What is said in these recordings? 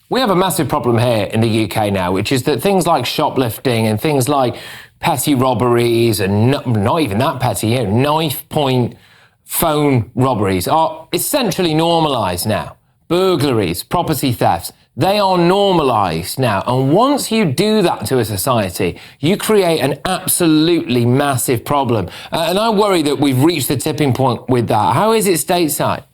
We have a massive problem here in the UK now, which is that things like shoplifting and things like petty robberies and not even that petty, knife point phone robberies are essentially normalised now. Burglaries, property thefts, they are normalised now. And once you do that to a society, you create an absolutely massive problem. And I worry that we've reached the tipping point with that. How is it stateside?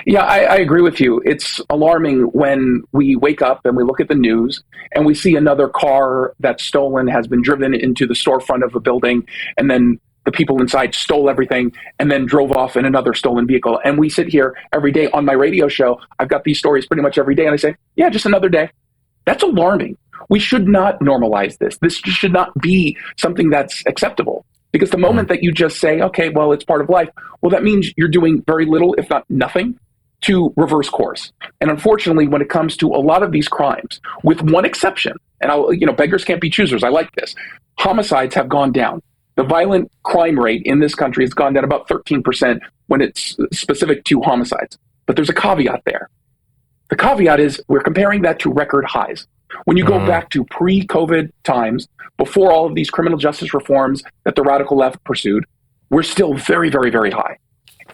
Yeah, I agree with you. It's alarming when we wake up and we look at the news and we see another car that's stolen has been driven into the storefront of a building, and then the people inside stole everything and then drove off in another stolen vehicle. And we sit here every day on my radio show. I've got these stories pretty much every day, and I say, yeah, just another day. That's alarming. We should not normalize this. This should not be something that's acceptable. Because the moment that you just say, okay, well, it's part of life, well, that means you're doing very little, if not nothing, to reverse course. And unfortunately, when it comes to a lot of these crimes, with one exception, and beggars can't be choosers, I like this, homicides have gone down. The violent crime rate in this country has gone down about 13% when it's specific to homicides. But there's a caveat there. The caveat is we're comparing that to record highs. When you go back to pre-COVID times, before all of these criminal justice reforms that the radical left pursued, we're still very, very, very high.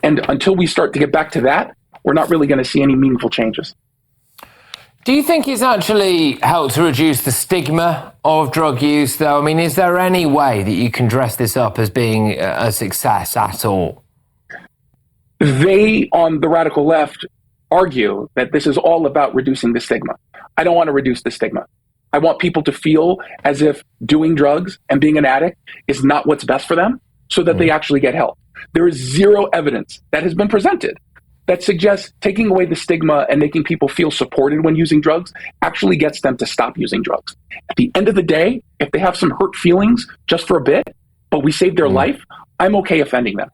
And until we start to get back to that, we're not really going to see any meaningful changes. Do you think it's actually helped to reduce the stigma of drug use, though? I mean, is there any way that you can dress this up as being a success at all? They, on the radical left, argue that this is all about reducing the stigma. I don't want to reduce the stigma. I want people to feel as if doing drugs and being an addict is not what's best for them, so that they actually get help. There is zero evidence that has been presented that suggests taking away the stigma and making people feel supported when using drugs actually gets them to stop using drugs. At the end of the day, if they have some hurt feelings just for a bit, but we save their life, I'm okay offending them.